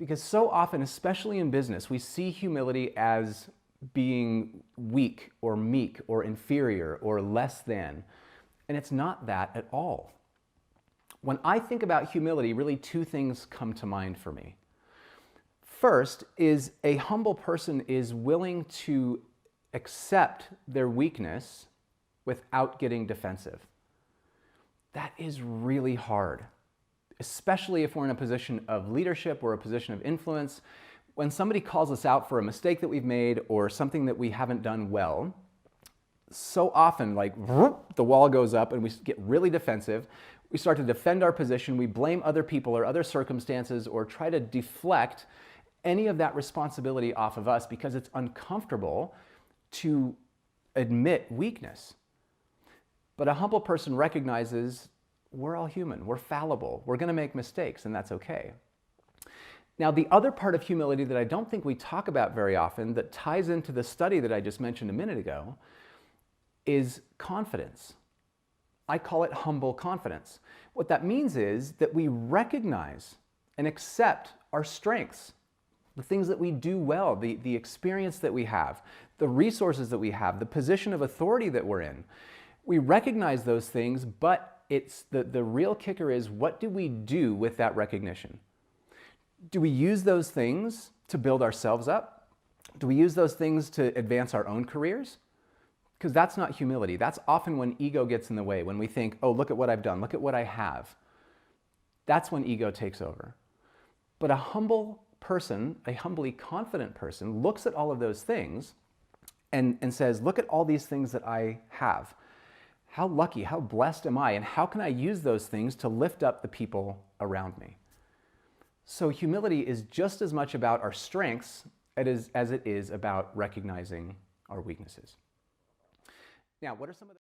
Because so often, especially in business, we see humility as being weak or meek or inferior or less than. And it's not that at all. When I think about humility, really two things come to mind for me. First is a humble person is willing to accept their weakness without getting defensive. That is really hard, especially if we're in a position of leadership or a position of influence. When somebody calls us out for a mistake that we've made or something that we haven't done well, so often, like, the wall goes up and we get really defensive. We start to defend our position. We blame other people or other circumstances or try to deflect any of that responsibility off of us because it's uncomfortable to admit weakness. But a humble person recognizes we're all human, we're fallible, we're going to make mistakes, and that's okay. Now, the other part of humility that I don't think we talk about very often that ties into the study that I just mentioned a minute ago is confidence. I call it humble confidence. What that means is that we recognize and accept our strengths, the things that we do well, the experience that we have, the resources that we have, the position of authority that we're in. We recognize those things, but it's the real kicker is, what do we do with that recognition? Do we use those things to build ourselves up? Do we use those things to advance our own careers? Because that's not humility. That's often when ego gets in the way, when we think, oh, look at what I've done, look at what I have. That's when ego takes over. But a humble person, a humbly confident person, looks at all of those things and says, look at all these things that I have. How lucky, how blessed am I, and how can I use those things to lift up the people around me? So humility is just as much about our strengths as it is about recognizing our weaknesses. Now, what are some of the